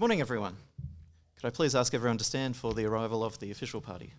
morning, everyone. Could I please ask everyone to stand for the arrival of the official party?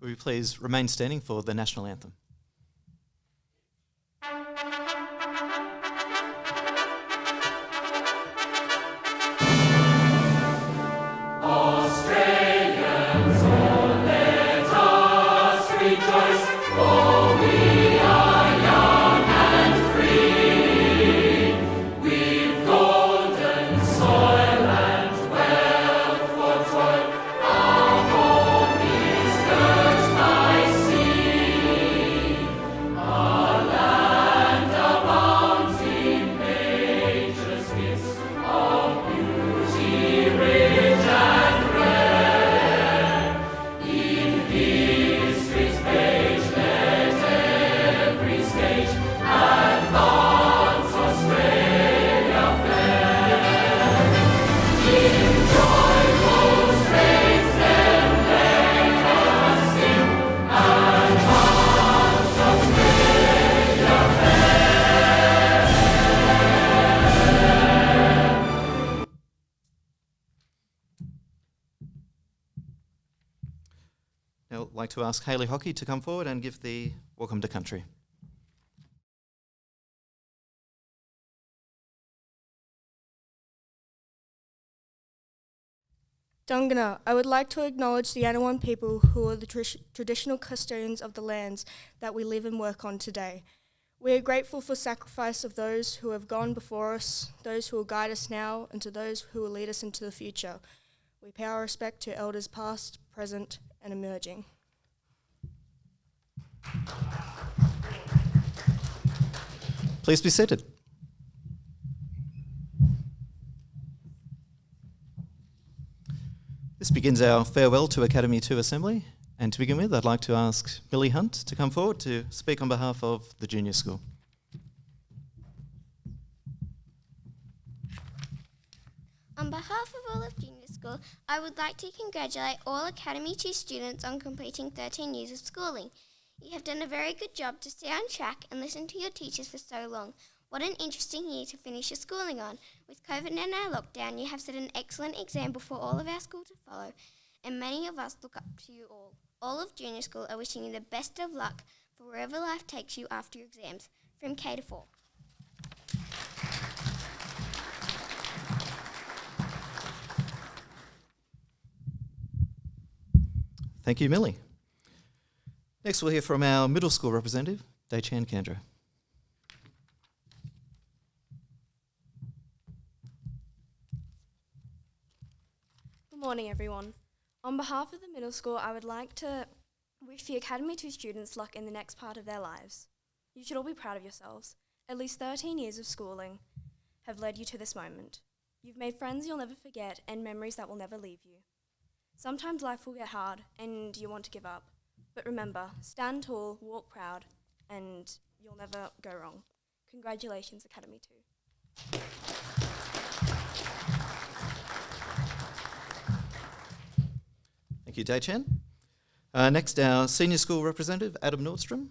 Will you please remain standing for the national anthem? Now, I'd like to ask Hayley Hockey to come forward and give the Welcome to Country. Dungana, I would like to acknowledge the Anawan people who are the traditional custodians of the lands that we live and work on today. We are grateful for the sacrifice of those who have gone before us, those who will guide us now, and to those who will lead us into the future. We pay our respect to elders past, present, and emerging. Please be seated. This begins our farewell to Academy 2 Assembly, and to begin with, I'd like to ask Millie Hunt to come forward to speak on behalf of the Junior School. On behalf of all of Junior School, I would like to congratulate all Academy 2 students on completing 13 years of schooling. You have done a very good job to stay on track and listen to your teachers for so long. What an interesting year to finish your schooling on. With COVID and our lockdown, you have set an excellent example for all of our school to follow, and many of us look up to you all. All of junior school are wishing you the best of luck for wherever life takes you after your exams. From K to 4. Thank you, Millie. Next, we'll hear from our middle school representative, Dachan Kandra. Good morning, everyone. On behalf of the middle school, I would like to wish the Academy 2 students luck in the next part of their lives. You should all be proud of yourselves. At least 13 years of schooling have led you to this moment. You've made friends you'll never forget and memories that will never leave you. Sometimes life will get hard and you want to give up. But remember, stand tall, walk proud, and you'll never go wrong. Congratulations, Academy 2. Thank you, Dachan. Next, our senior school representative, Adam Nordstrom,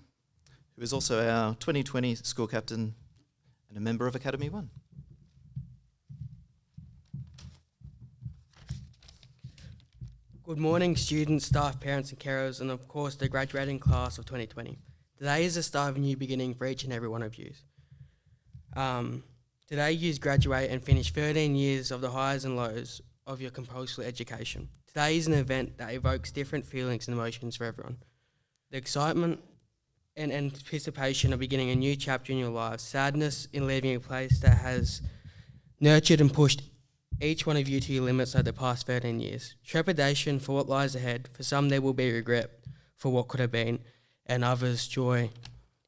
who is also our 2020 school captain and a member of Academy 1. Good morning, students, staff, parents and carers, and of course the graduating class of 2020. Today is the start of a new beginning for each and every one of you. Today you graduate and finish 13 years of the highs and lows of your compulsory education. Today is an event that evokes different feelings and emotions for everyone. The excitement and anticipation of beginning a new chapter in your life, sadness in leaving a place that has nurtured and pushed each one of you to your limits over the past 13 years. Trepidation for what lies ahead. For some there will be regret for what could have been, and others joy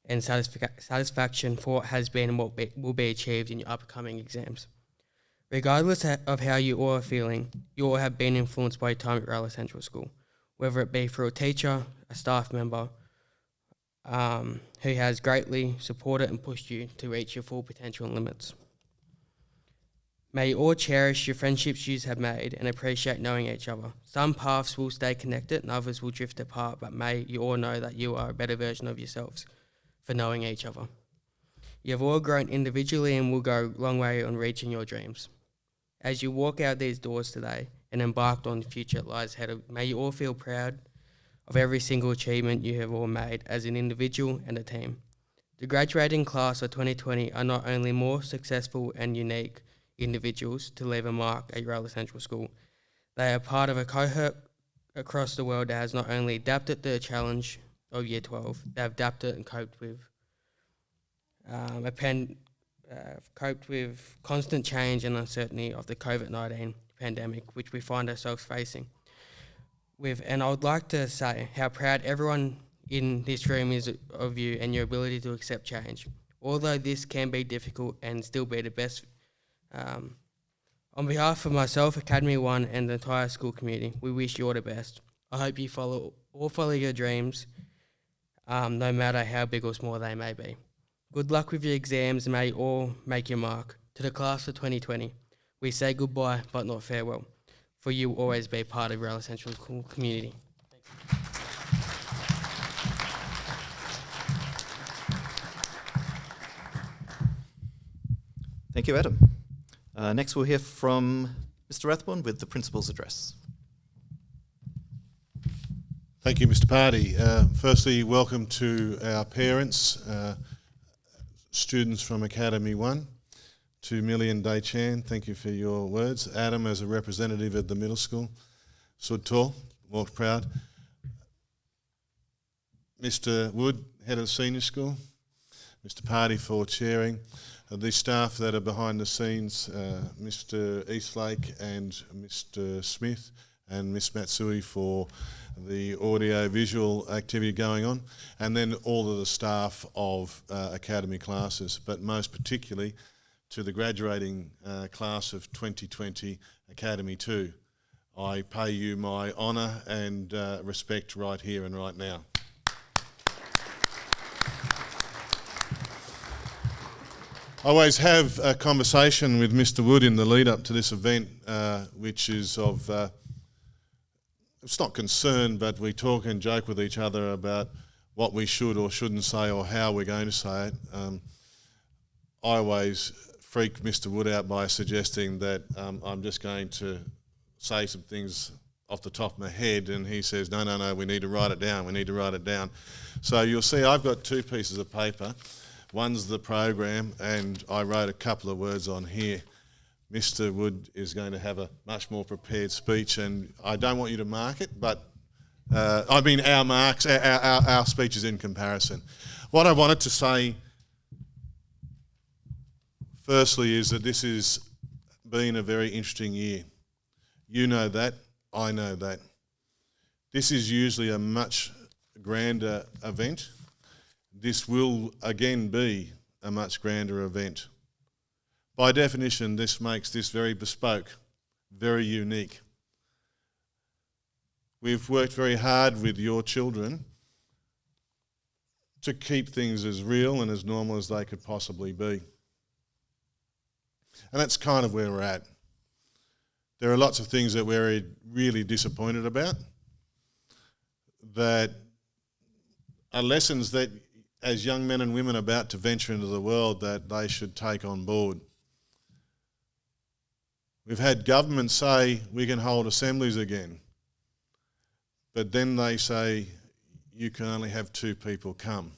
and satisfaction for what has been and what will be achieved in your upcoming exams. Regardless of how you all are feeling, you all have been influenced by your time at Raleigh Central School, whether it be through a teacher, a staff member, who has greatly supported and pushed you to reach your full potential and limits. May you all cherish your friendships you have made and appreciate knowing each other. Some paths will stay connected and others will drift apart, but may you all know that you are a better version of yourselves for knowing each other. You have all grown individually and will go a long way on reaching your dreams. As you walk out these doors today and embark on the future that lies ahead, may you all feel proud of every single achievement you have all made as an individual and a team. The graduating class of 2020 are not only more successful and unique individuals to leave a mark at Raleigh Central School, they are part of a cohort across the world that has not only adapted to the challenge of Year 12, they have adapted and coped with constant change and uncertainty of the COVID-19 pandemic, which we find ourselves facing with. And I would like to say how proud everyone in this room is of you and your ability to accept change. Although this can be difficult and still be the best. On behalf of myself, Academy 1 and the entire school community, we wish you all the best. I hope you follow your dreams, no matter how big or small they may be. Good luck with your exams and may you all make your mark. To the class of 2020, we say goodbye but not farewell, for you will always be part of Raleigh Central School community. Thank you, Adam. Next, we'll hear from Mr. Rathbone with the Principal's Address. Thank you, Mr. Party. Firstly, welcome to our parents, students from Academy 1, to Millie and Dachan. Thank you for your words. Adam, as a representative of the middle school, stood tall, walked proud. Mr. Wood, head of senior school. Mr. Party for chairing. The staff that are behind the scenes, Mr. Eastlake and Mr. Smith and Miss Matsui for the audio-visual activity going on, and then all of the staff of Academy classes, but most particularly to the graduating class of 2020 Academy 2. I pay you my honour and respect right here and right now. I always have a conversation with Mr. Wood in the lead up to this event, which is of, it's not concern, but we talk and joke with each other about what we should or shouldn't say or how we're going to say it. I always freak Mr. Wood out by suggesting that I'm just going to say some things off the top of my head, and he says, no, we need to write it down. So you'll see I've got 2 pieces of paper. One's the program, and I wrote a couple of words on here. Mr. Wood is going to have a much more prepared speech, and I don't want you to mark it, but our marks, our speeches in comparison. What I wanted to say firstly is that this has been a very interesting year. You know that, I know that. This is usually a much grander event. This will again be a much grander event. By definition, this makes this very bespoke, very unique. We've worked very hard with your children to keep things as real and as normal as they could possibly be. And that's kind of where we're at. There are lots of things that we're really disappointed about, that are lessons that as young men and women about to venture into the world that they should take on board. We've had government say we can hold assemblies again, but then they say you can only have 2 people come.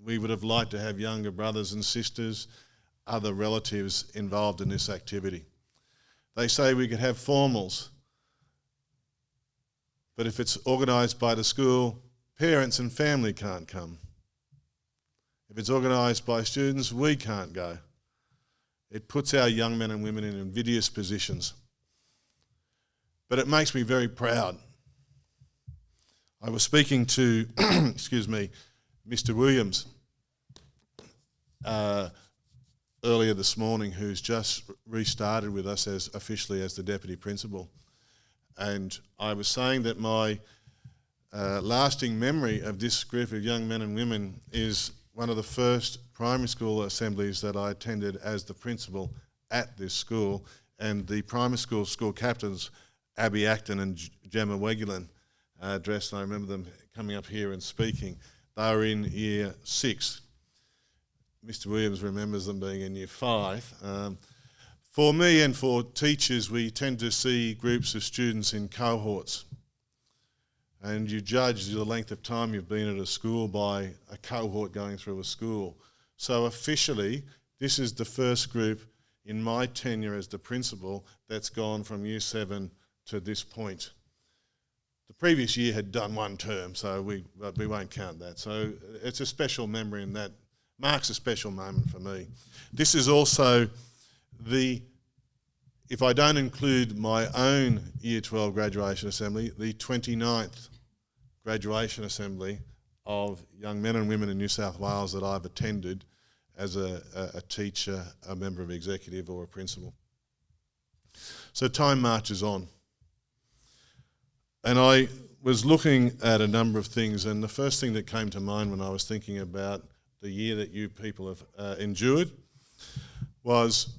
We would have liked to have younger brothers and sisters, other relatives involved in this activity. They say we could have formals, but if it's organised by the school, parents and family can't come. If it's organised by students, we can't go. It puts our young men and women in invidious positions. But it makes me very proud. I was speaking to, Mr. Williams earlier this morning, who's just restarted with us officially as the Deputy Principal. And I was saying that my lasting memory of this group of young men and women is one of the first primary school assemblies that I attended as the principal at this school, and the primary school captains, Abby Acton and Gemma Wegulin, addressed, and I remember them coming up here and speaking. They were in year 6. Mr. Williams remembers them being in year 5. For me and for teachers, we tend to see groups of students in cohorts, and you judge the length of time you've been at a school by a cohort going through a school. So officially, this is the first group in my tenure as the principal that's gone from year 7 to this point. The previous year had done 1 term, so we won't count that. So it's a special memory, and that marks a special moment for me. This is also if I don't include my own Year 12 graduation assembly, the 29th graduation assembly of young men and women in New South Wales that I've attended as a teacher, a member of executive or a principal. So time marches on. And I was looking at a number of things, and the first thing that came to mind when I was thinking about the year that you people have endured was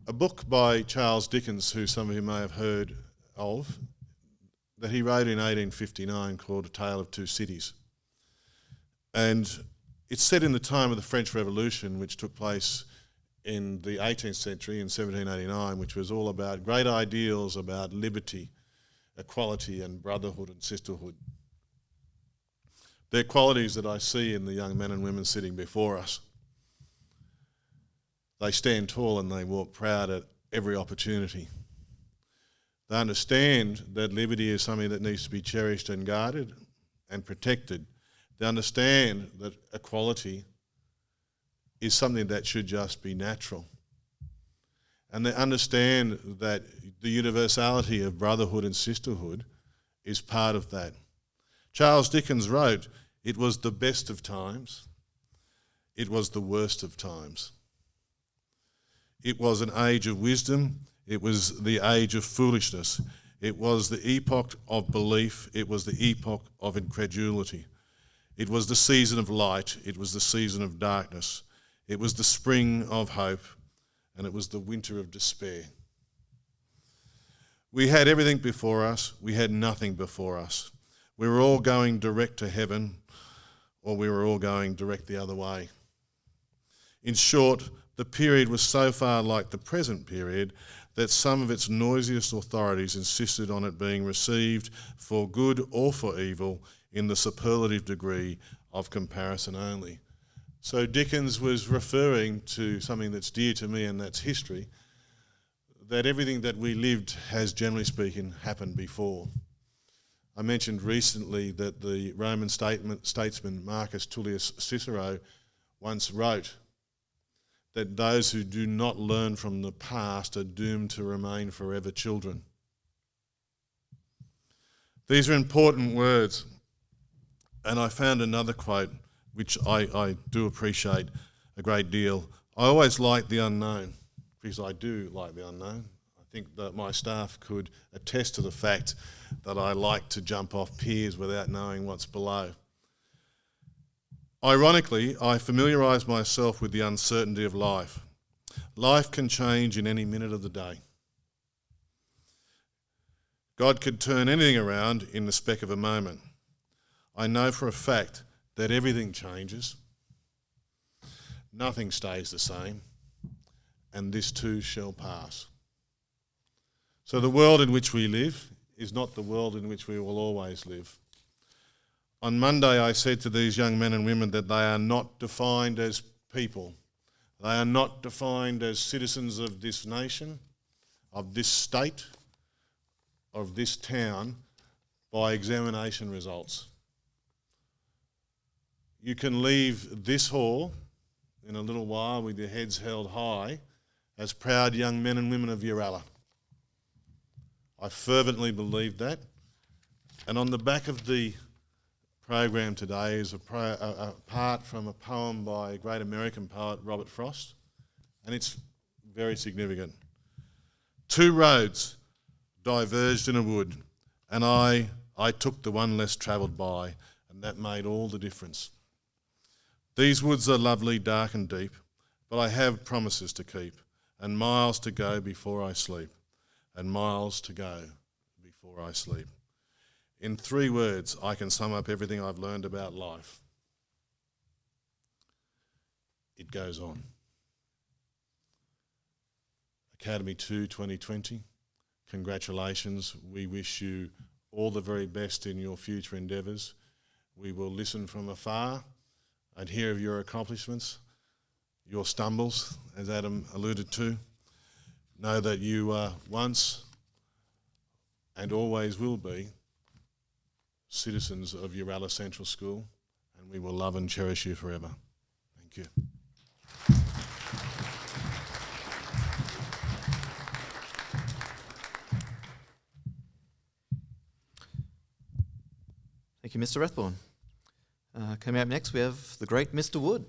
a book by Charles Dickens, who some of you may have heard of, that he wrote in 1859 called A Tale of Two Cities. And it's set in the time of the French Revolution, which took place in the 18th century in 1789, which was all about great ideals about liberty, equality and brotherhood and sisterhood. They're qualities that I see in the young men and women sitting before us. They stand tall and they walk proud at every opportunity. They understand that liberty is something that needs to be cherished and guarded and protected. They understand that equality is something that should just be natural. And they understand that the universality of brotherhood and sisterhood is part of that. Charles Dickens wrote, "It was the best of times, it was the worst of times. It was an age of wisdom, it was the age of foolishness. It was the epoch of belief, it was the epoch of incredulity. It was the season of light, it was the season of darkness. It was the spring of hope, and it was the winter of despair." We had everything before us, we had nothing before us. We were all going direct to heaven, or we were all going direct the other way. In short, the period was so far like the present period that some of its noisiest authorities insisted on it being received for good or for evil in the superlative degree of comparison only. So Dickens was referring to something that's dear to me, and that's history, that everything that we lived has, generally speaking, happened before. I mentioned recently that the Roman statesman Marcus Tullius Cicero once wrote that those who do not learn from the past are doomed to remain forever children. These are important words, and I found another quote which I do appreciate a great deal. I always like the unknown, because I do like the unknown. I think that my staff could attest to the fact that I like to jump off piers without knowing what's below. Ironically, I familiarise myself with the uncertainty of life. Life can change in any minute of the day. God could turn anything around in the speck of a moment. I know for a fact that everything changes, nothing stays the same, and this too shall pass. So the world in which we live is not the world in which we will always live. On Monday, I said to these young men and women that they are not defined as people. They are not defined as citizens of this nation, of this state, of this town, by examination results. You can leave this hall in a little while with your heads held high as proud young men and women of Uralla. I fervently believe that. And on the back of the program today is a part from a poem by a great American poet, Robert Frost, and it's very significant. Two roads diverged in a wood, and I took the one less travelled by, and that made all the difference. These woods are lovely, dark and deep, but I have promises to keep, and miles to go before I sleep, and miles to go before I sleep. In 3 words, I can sum up everything I've learned about life. It goes on. Academy 2 2020, congratulations. We wish you all the very best in your future endeavours. We will listen from afar and hear of your accomplishments, your stumbles, as Adam alluded to. Know that you are once and always will be citizens of Uralla Central School, and we will love and cherish you forever. Thank you. Thank you, Mr. Rathborne. Coming up next, we have the great Mr. Wood.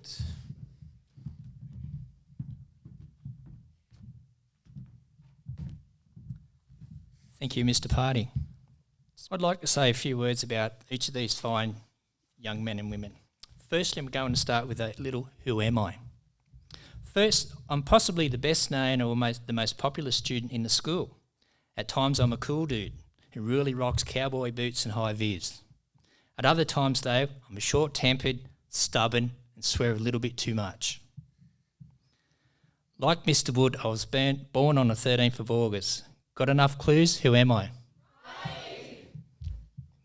Thank you, Mr. Party. I'd like to say a few words about each of these fine young men and women. Firstly, I'm going to start with a little who am I. First, I'm possibly the best known or the most popular student in the school. At times I'm a cool dude who really rocks cowboy boots and high vis. At other times though, I'm short-tempered, stubborn and swear a little bit too much. Like Mr. Wood, I was born on the 13th of August. Got enough clues? Who am I?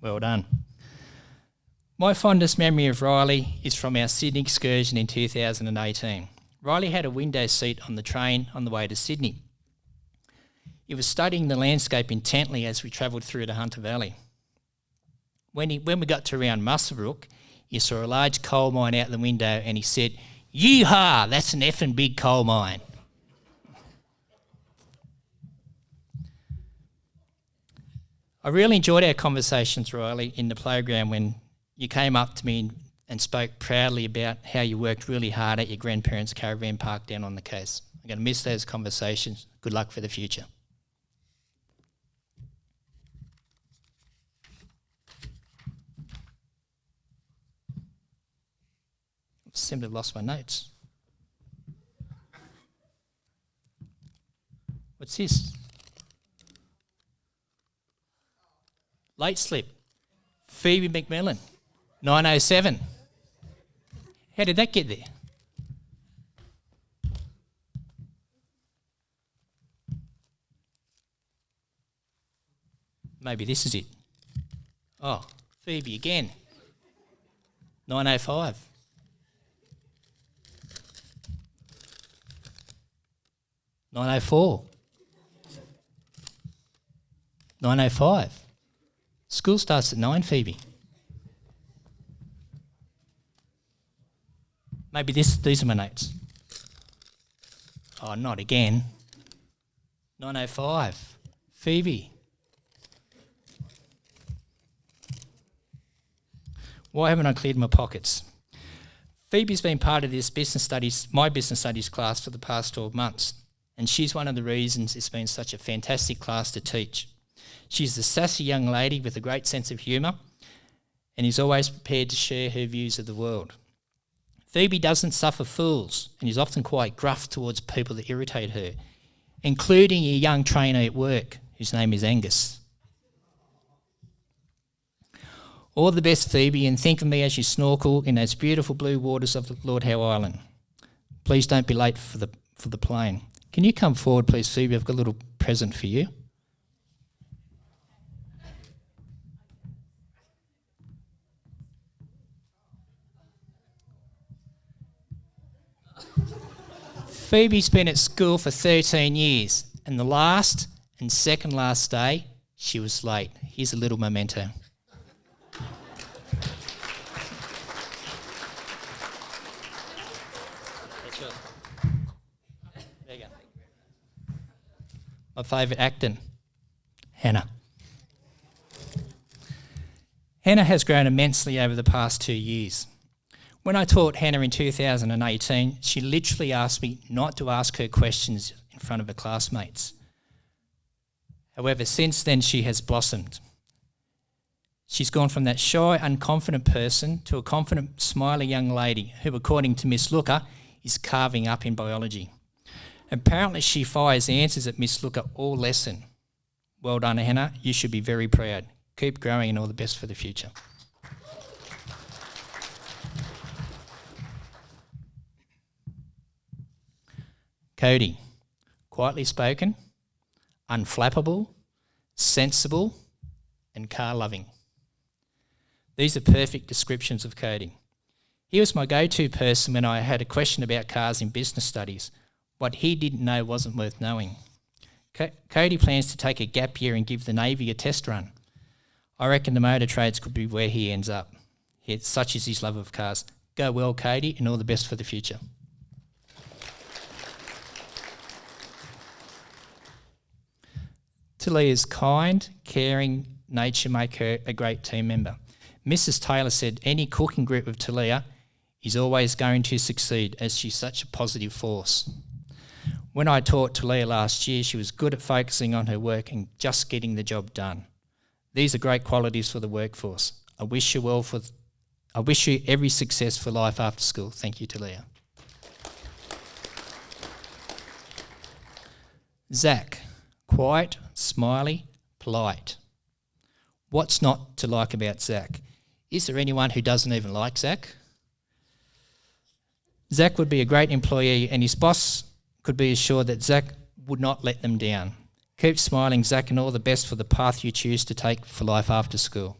Well done. My fondest memory of Riley is from our Sydney excursion in 2018. Riley had a window seat on the train on the way to Sydney. He was studying the landscape intently as we travelled through the Hunter Valley. When we got to around Muswellbrook, he saw a large coal mine out the window and he said, "Yee-haw, that's an effing big coal mine." I really enjoyed our conversations, Riley, in the playground when you came up to me and spoke proudly about how you worked really hard at your grandparents' caravan park down on the coast. I'm going to miss those conversations. Good luck for the future. I've simply lost my notes. What's this? Late slip. Phoebe McMillan, 907. How did that get there? Maybe this is it. Oh, Phoebe again. 9:05. $9:04. 9:05. School starts at 9, Phoebe. Maybe these are my notes. Oh, not again. 9:05. Phoebe. Why haven't I cleared my pockets? Phoebe's been part of my business studies class for the past 12 months, and she's one of the reasons it's been such a fantastic class to teach. She's a sassy young lady with a great sense of humour and is always prepared to share her views of the world. Phoebe doesn't suffer fools and is often quite gruff towards people that irritate her, including a young trainee at work whose name is Angus. All the best, Phoebe, and think of me as you snorkel in those beautiful blue waters of Lord Howe Island. Please don't be late for the plane. Can you come forward, please, Phoebe? I've got a little present for you. Phoebe's been at school for 13 years, and the last and second last day, she was late. Here's a little memento. There you go. My favourite actor, Hannah. Hannah has grown immensely over the past 2 years. When I taught Hannah in 2018, she literally asked me not to ask her questions in front of her classmates. However, since then she has blossomed. She's gone from that shy, unconfident person to a confident, smiley young lady who, according to Miss Looker, is carving up in biology. Apparently she fires answers at Miss Looker all lesson. Well done, Hannah. You should be very proud. Keep growing and all the best for the future. Cody, quietly spoken, unflappable, sensible, and car-loving. These are perfect descriptions of Cody. He was my go-to person when I had a question about cars in business studies. What he didn't know wasn't worth knowing. Cody plans to take a gap year and give the Navy a test run. I reckon the motor trades could be where he ends up. Such is his love of cars. Go well, Cody, and all the best for the future. Talia's kind, caring nature make her a great team member. Mrs. Taylor said any cooking group with Talia is always going to succeed as she's such a positive force. When I taught Talia last year, she was good at focusing on her work and just getting the job done. These are great qualities for the workforce. I wish you every success for life after school. Thank you, Talia. Zach, quiet, smiley, polite. What's not to like about Zach? Is there anyone who doesn't even like Zach? Zach would be a great employee and his boss could be assured that Zach would not let them down. Keep smiling, Zach, and all the best for the path you choose to take for life after school.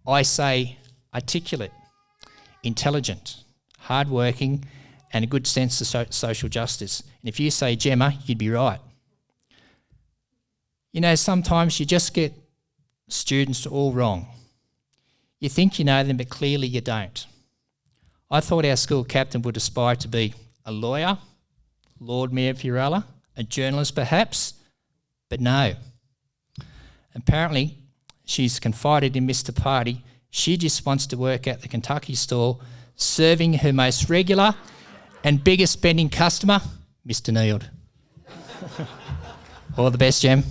I say articulate, intelligent, hardworking, and a good sense of social justice. And if you say Gemma, you'd be right. You know, sometimes you just get students all wrong. You think you know them, but clearly you don't. I thought our school captain would aspire to be a lawyer, Lord Mayor Fiorella, a journalist perhaps, but no. Apparently, she's confided in Mr. Party. She just wants to work at the Kentucky store, serving her most regular and biggest spending customer, Mr. Neild. All the best, Gem.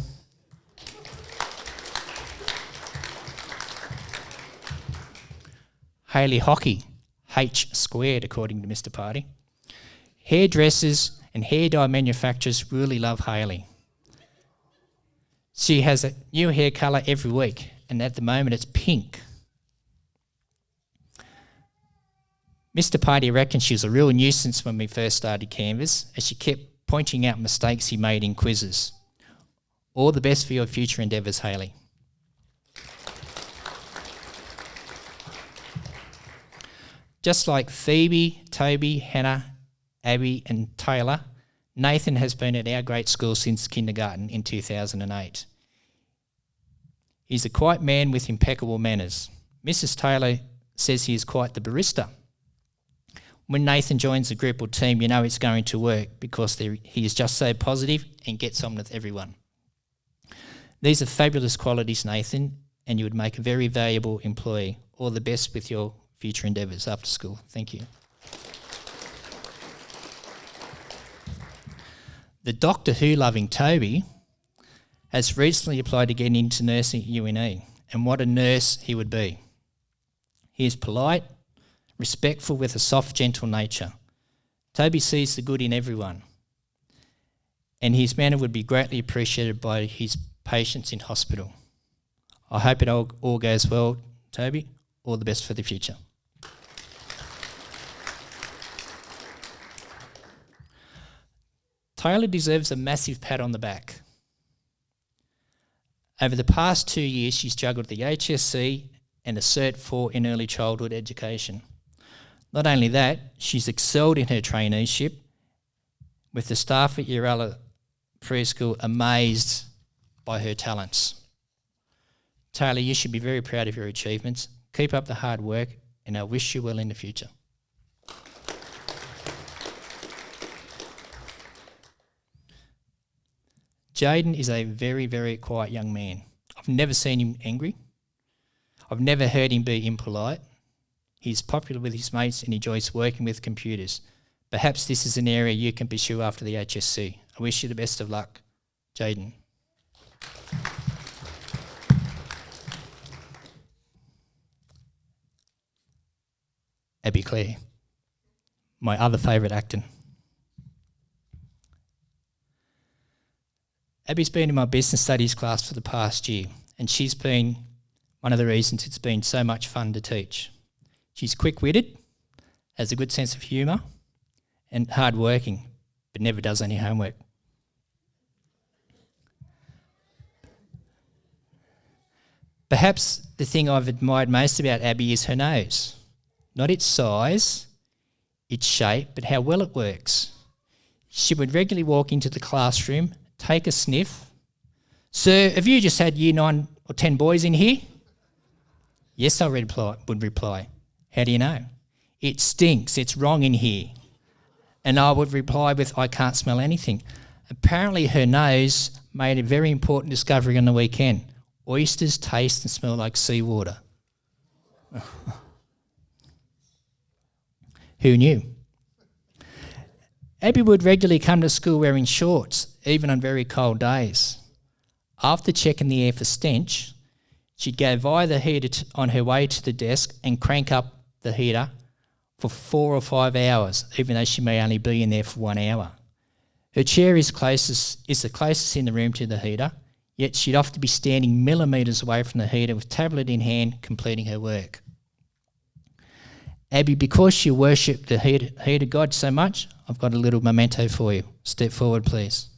Hayley Hockey, H squared, according to Mr. Party. Hairdressers and hair dye manufacturers really love Hayley. She has a new hair colour every week, and at the moment it's pink. Mr. Party reckons she was a real nuisance when we first started Canvas, as she kept pointing out mistakes he made in quizzes. All the best for your future endeavours, Hayley. Just like Phoebe, Toby, Hannah, Abby and Taylor, Nathan has been at our great school since kindergarten in 2008. He's a quiet man with impeccable manners. Mrs. Taylor says he is quite the barista. When Nathan joins the group or team, you know it's going to work because he is just so positive and gets on with everyone. These are fabulous qualities, Nathan, and you would make a very valuable employee. All the best with your future endeavours after school. Thank you. The Doctor Who loving Toby has recently applied to get into nursing at UNE, and what a nurse he would be. He is polite, respectful with a soft, gentle nature. Toby sees the good in everyone, and his manner would be greatly appreciated by his patients in hospital. I hope it all goes well, Toby. All the best for the future. Taylor deserves a massive pat on the back. Over the past 2 years, she's juggled the HSC and a Cert 4 in early childhood education. Not only that, she's excelled in her traineeship, with the staff at Uralla Preschool amazed by her talents. Taylor, you should be very proud of your achievements. Keep up the hard work, and I wish you well in the future. Jaden is a very, very quiet young man. I've never seen him angry. I've never heard him be impolite. He's popular with his mates and enjoys working with computers. Perhaps this is an area you can pursue after the HSC. I wish you the best of luck, Jaden. Abby Clare, my other favourite actor. Abby's been in my business studies class for the past year, and she's been one of the reasons it's been so much fun to teach. She's quick-witted, has a good sense of humour, and hard-working, but never does any homework. Perhaps the thing I've admired most about Abby is her nose. Not its size, its shape, but how well it works. She would regularly walk into the classroom, take a sniff. Sir, have you just had year 9 or 10 boys in here? Yes, I would reply. How do you know? It stinks, it's wrong in here. And I would reply with, I can't smell anything. Apparently her nose made a very important discovery on the weekend. Oysters taste and smell like seawater. Who knew? Abby would regularly come to school wearing shorts, even on very cold days. After checking the air for stench, she'd go via the heater on her way to the desk and crank up the heater for 4 or 5 hours, even though she may only be in there for 1 hour. Her chair is the closest in the room to the heater, yet she'd often be standing millimetres away from the heater with tablet in hand, completing her work. Abby, because you worship the heater God so much, I've got a little memento for you. Step forward, please.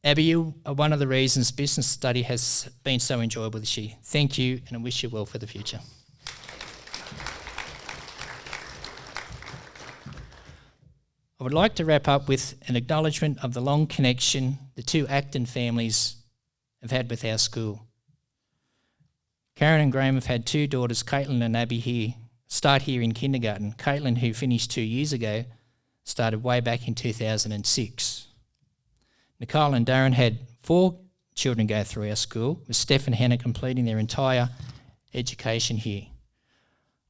Abby, you are one of the reasons business study has been so enjoyable this year. Thank you, and I wish you well for the future. I would like to wrap up with an acknowledgement of the long connection the two Acton families have had with our school. Karen and Graham have had 2 daughters, Caitlin and Abby, start here in kindergarten. Caitlin, who finished 2 years ago, started way back in 2006. Nicole and Darren had 4 children go through our school, with Steph and Hannah completing their entire education here.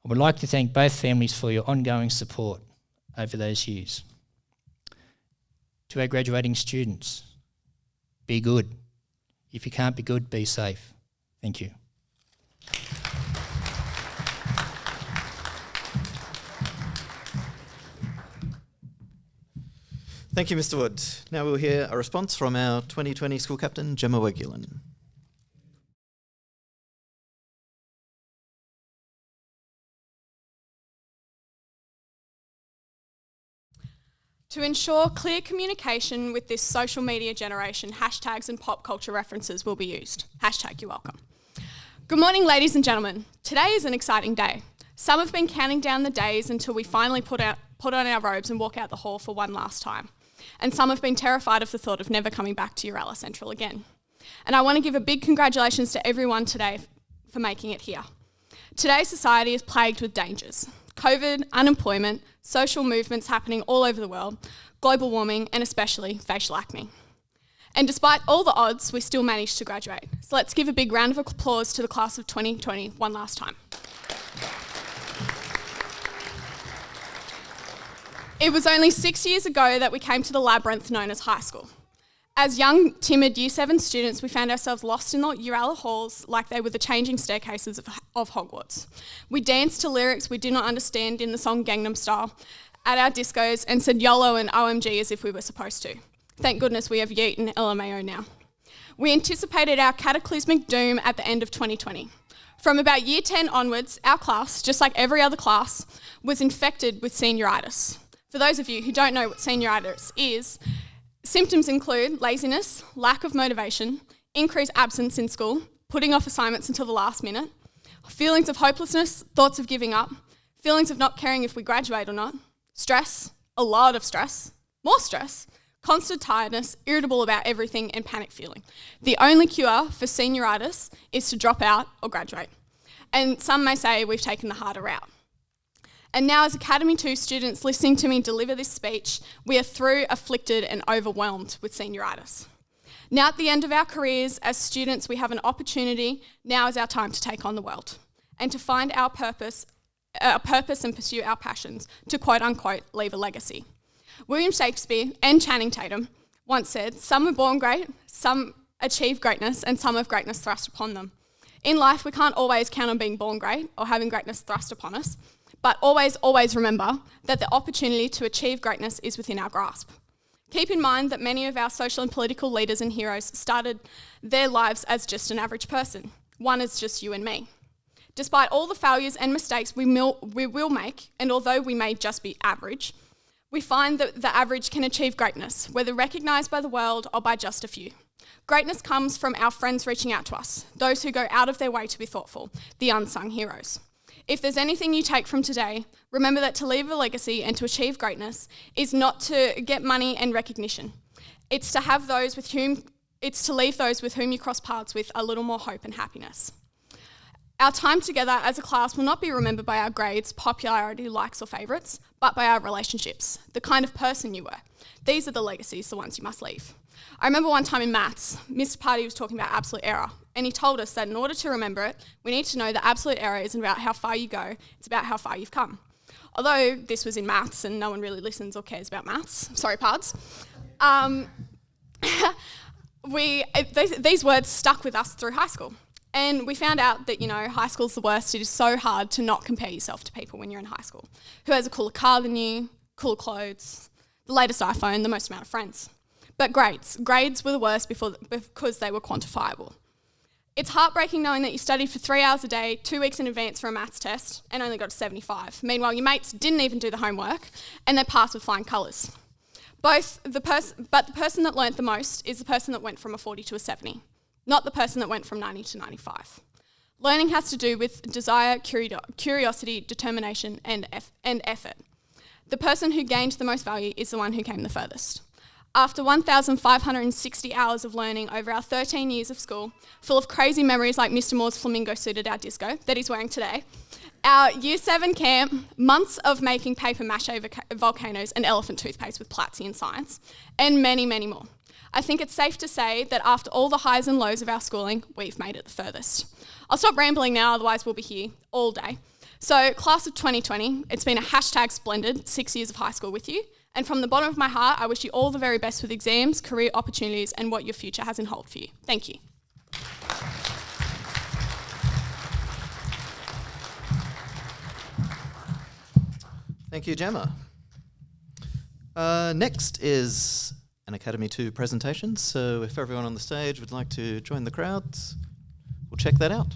I would like to thank both families for your ongoing support over those years. To our graduating students, be good. If you can't be good, be safe. Thank you. Thank you, Mr. Wood. Now we'll hear a response from our 2020 school captain, Gemma Wegulin. To ensure clear communication with this social media generation, hashtags and pop culture references will be used. Hashtag you're welcome. Good morning, ladies and gentlemen. Today is an exciting day. Some have been counting down the days until we finally put on our robes and walk out the hall for one last time. And some have been terrified of the thought of never coming back to Uralla Central again. And I want to give a big congratulations to everyone today for making it here. Today's society is plagued with dangers. COVID, unemployment, social movements happening all over the world, global warming, and especially facial acne. And despite all the odds, we still managed to graduate. So let's give a big round of applause to the class of 2020 one last time. It was only 6 years ago that we came to the labyrinth known as high school. As young, timid Year 7 students, we found ourselves lost in the Uralla halls like they were the changing staircases of Hogwarts. We danced to lyrics we did not understand in the song Gangnam Style at our discos and said YOLO and OMG as if we were supposed to. Thank goodness we have Yeet and LMAO now. We anticipated our cataclysmic doom at the end of 2020. From about Year 10 onwards, our class, just like every other class, was infected with senioritis. For those of you who don't know what senioritis is, symptoms include laziness, lack of motivation, increased absence in school, putting off assignments until the last minute, feelings of hopelessness, thoughts of giving up, feelings of not caring if we graduate or not, stress, a lot of stress, more stress, constant tiredness, irritable about everything, and panic feeling. The only cure for senioritis is to drop out or graduate. And some may say we've taken the harder route. And now as Academy 2 students listening to me deliver this speech, we are through, afflicted and overwhelmed with senioritis. Now at the end of our careers as students, we have an opportunity. Now is our time to take on the world and to find our purpose and pursue our passions, to quote unquote, leave a legacy. William Shakespeare and Channing Tatum once said, "Some are born great, some achieve greatness, and some have greatness thrust upon them." In life, we can't always count on being born great or having greatness thrust upon us. But always, always remember that the opportunity to achieve greatness is within our grasp. Keep in mind that many of our social and political leaders and heroes started their lives as just an average person. One is just you and me. Despite all the failures and mistakes we will make, and although we may just be average, we find that the average can achieve greatness, whether recognised by the world or by just a few. Greatness comes from our friends reaching out to us, those who go out of their way to be thoughtful, the unsung heroes. If there's anything you take from today, remember that to leave a legacy and to achieve greatness is not to get money and recognition. It's to leave those with whom you cross paths with a little more hope and happiness. Our time together as a class will not be remembered by our grades, popularity, likes or favourites, but by our relationships, the kind of person you were. These are the legacies, the ones you must leave. I remember one time in maths, Mr. Party was talking about absolute error, and he told us that in order to remember it, we need to know that absolute error isn't about how far you go, it's about how far you've come. Although this was in maths and no one really listens or cares about maths, sorry Pards, these words stuck with us through high school. And we found out that, high school's the worst. It is so hard to not compare yourself to people when you're in high school. Who has a cooler car than you, cooler clothes, the latest iPhone, the most amount of friends. But grades were the worst because they were quantifiable. It's heartbreaking knowing that you studied for 3 hours a day, 2 weeks in advance for a maths test, and only got a 75. Meanwhile, your mates didn't even do the homework, and they passed with flying colours. But the person that learnt the most is the person that went from a 40 to a 70, not the person that went from 90 to 95. Learning has to do with desire, curiosity, determination, and effort. The person who gained the most value is the one who came the furthest. After 1,560 hours of learning over our 13 years of school, full of crazy memories like Mr. Moore's flamingo suit at our disco that he's wearing today, our Year 7 camp, months of making paper mache volcanoes and elephant toothpaste with Platzi and science, and many, many more. I think it's safe to say that after all the highs and lows of our schooling, we've made it the furthest. I'll stop rambling now, otherwise we'll be here all day. So, class of 2020, it's been a #splendid 6 years of high school with you. And from the bottom of my heart, I wish you all the very best with exams, career opportunities, and what your future has in hold for you. Thank you. Thank you, Gemma. Next is an Academy 2 presentation, so if everyone on the stage would like to join the crowd, we'll check that out.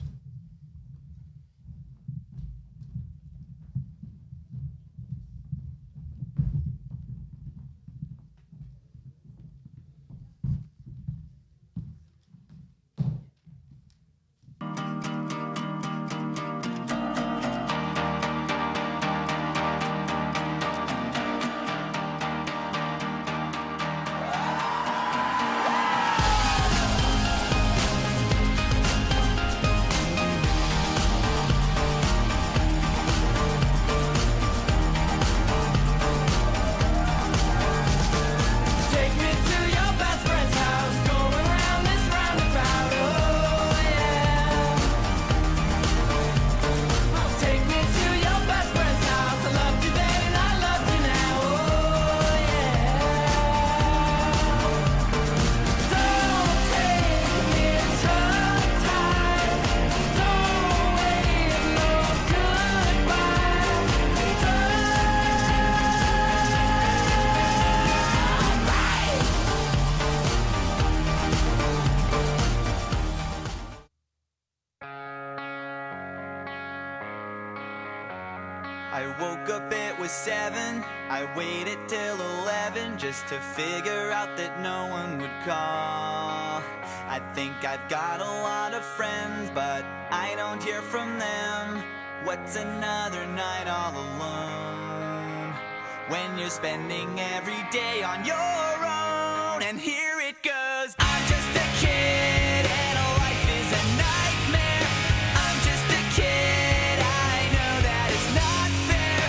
I woke up, it was 7. I waited till 11 just to figure out that no one would call. I think I've got a lot of friends, but I don't hear from them. What's another night all alone when you're spending every day on your own? And here it goes. I'm just a kid and life is a nightmare. I'm just a kid, I know that it's not fair.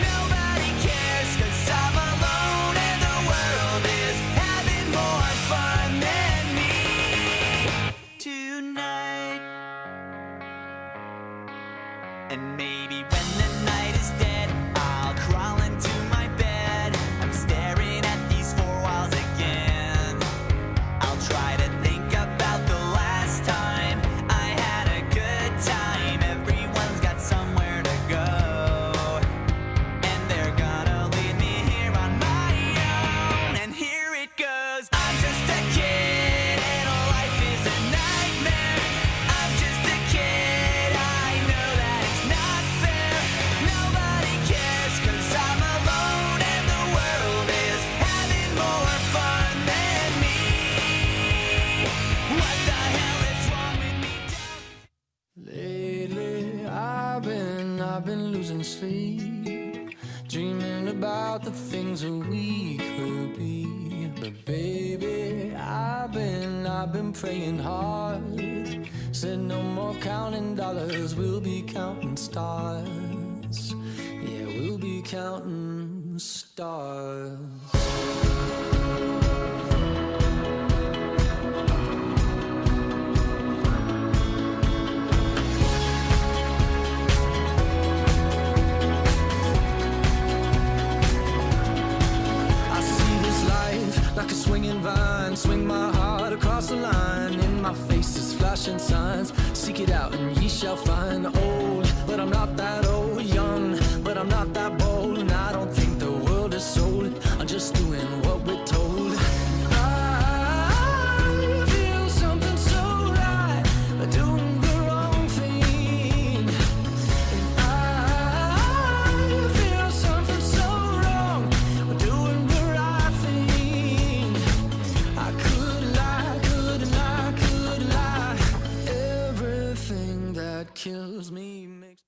Nobody cares 'cause I'm alone and the world is having more fun than me tonight. And maybe when the night is dead, I'll crawl into my bed. I'm staring at these 4 walls again. I'll try to think about the last time I had a good time. Everyone's got somewhere to go, and they're gonna leave me here on my own. And here it goes. I'm just a kid and life is a nightmare. I'm just a kid, I know that it's not fair. Nobody cares 'cause I'm alone and the world is having more fun than me. What the hell is wrong with me? Lately, I've been losing sleep, dreaming about the things that we could be. But baby, I've been praying hard. Said no more counting dollars, we'll be counting stars. Yeah, we'll be counting stars. I see this life like a swinging vine, swing my heart across the line. In my face is flashing signs, seek it out and ye shall find. Old, but I'm not that old. Young, but I'm not that bold. And I don't think the world is sold, I'm just doing what we're told. I feel something so right, doing the wrong thing. And I feel something so wrong, doing the right thing. I could lie, couldn't lie, could lie. Everything that kills me makes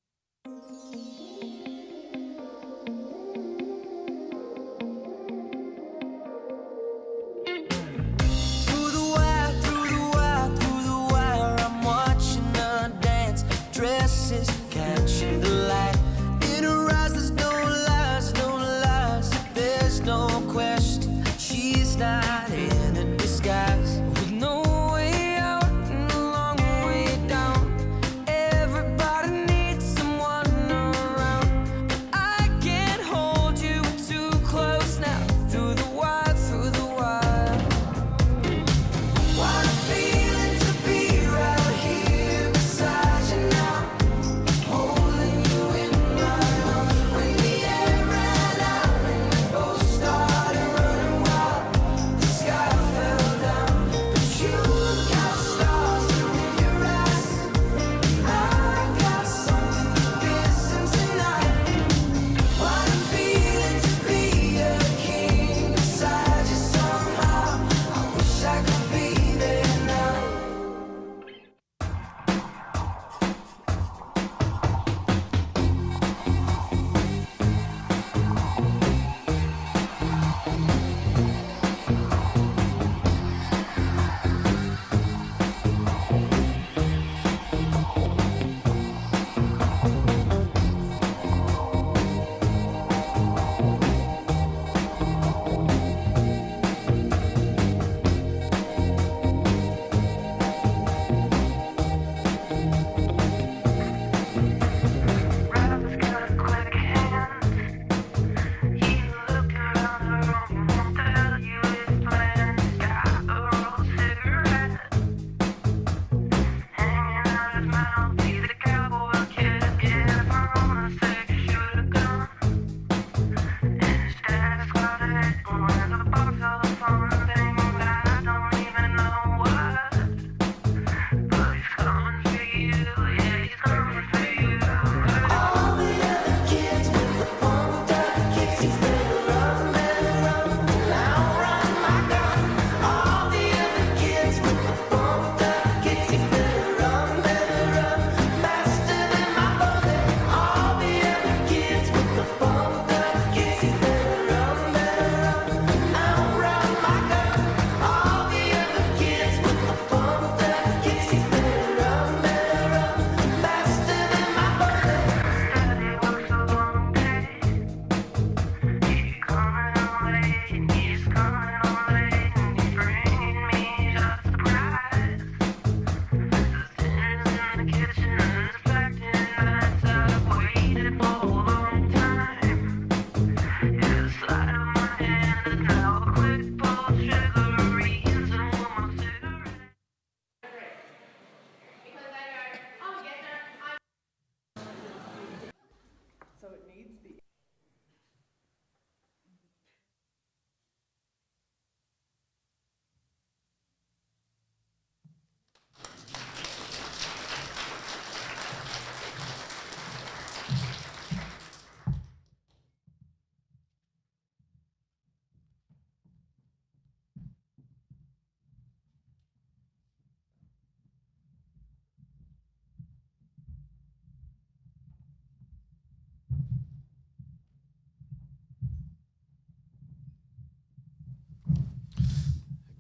through the wire, through the wire, through the wire. I'm watching her dance, dresses catching the light. In her eyes, there's no lies, no lies. There's no question, she's not in a disguise. With no way out and a long way down, everybody needs someone around. But I can't hold you too close now. Through the wire, through the wire. What a feeling to be right here beside you now, holding you in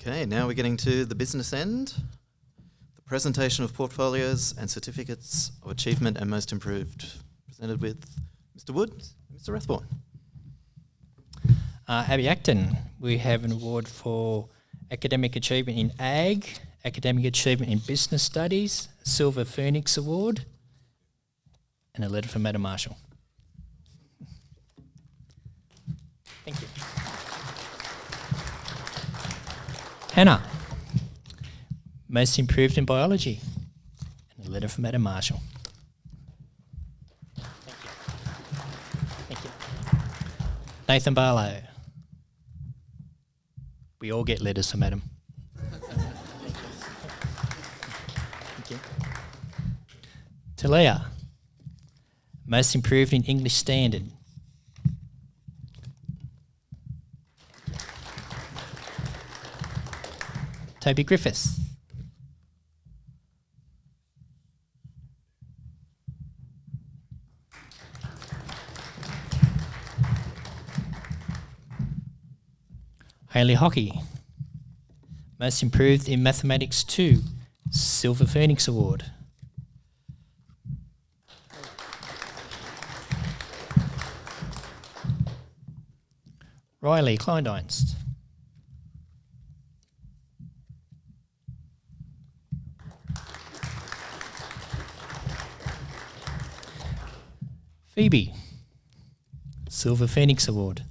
Okay, now we're getting to the business end. The presentation of portfolios and certificates of achievement and most improved. Presented with Mr. Wood and Mr. Rathborne. Abby Acton, we have an award for academic achievement in Ag, academic achievement in business studies, Silver Phoenix Award, and a letter from Madam Marshall. Thank you. Hannah, most improved in biology, and a letter from Madam Marshall. Thank you. Nathan Barlow. We all get letters from Madam. Thank you. Talia, most improved in English Standard. Toby Griffiths. Hayley Hockey, most improved in Mathematics 2, Silver Phoenix Award. Riley Kleindienst. Phoebe, Silver Phoenix Award.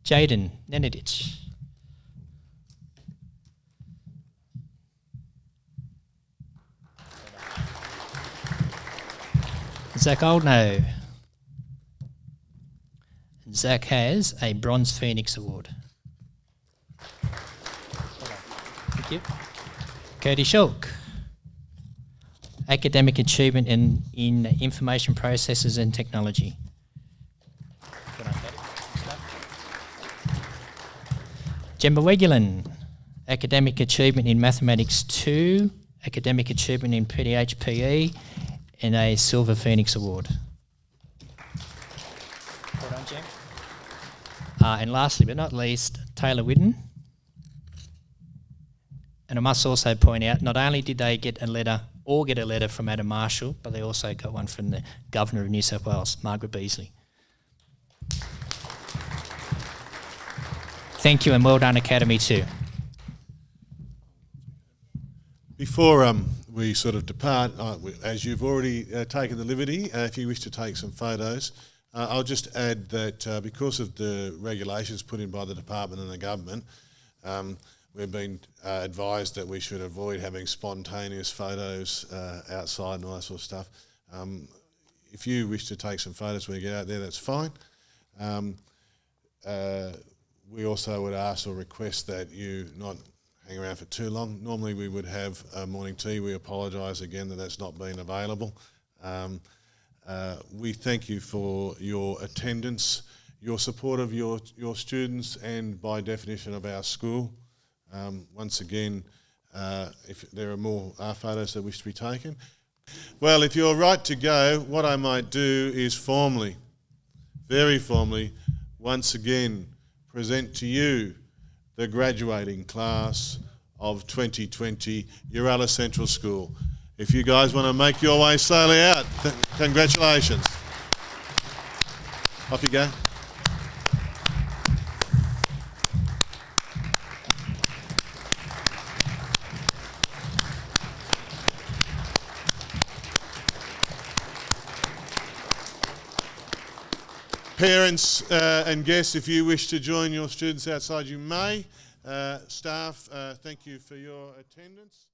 Jaden Nenadich. Zach Oldknow. Zach has a Bronze Phoenix Award. Thank you. Cody Shulk. Academic achievement in information processes and technology. Gemma Wegelin, academic achievement in Mathematics 2, academic achievement in PDHPE, and a Silver Phoenix Award. Well done, Gem. And lastly but not least, Taylor Whitten. And I must also point out, not only did they get a letter from Adam Marshall, but they also got one from the Governor of New South Wales, Margaret Beasley. Thank you and well done, Academy 2. Before we sort of depart, as you've already taken the liberty, if you wish to take some photos, I'll just add that because of the regulations put in by the department and the government, we've been advised that we should avoid having spontaneous photos outside and all that sort of stuff. If you wish to take some photos when you get out there, that's fine. We also would ask or request that you not hang around for too long. Normally we would have morning tea. We apologise again that that's not been available. We thank you for your attendance, your support of your students and by definition of our school. Once again, if there are more photos that wish to be taken. Well, if you're right to go, what I might do is formally, very formally, once again, present to you the graduating class of 2020 Uralla Central School. If you guys want to make your way slowly out, congratulations. Off you go. Parents and guests, if you wish to join your students outside, you may. Staff, thank you for your attendance.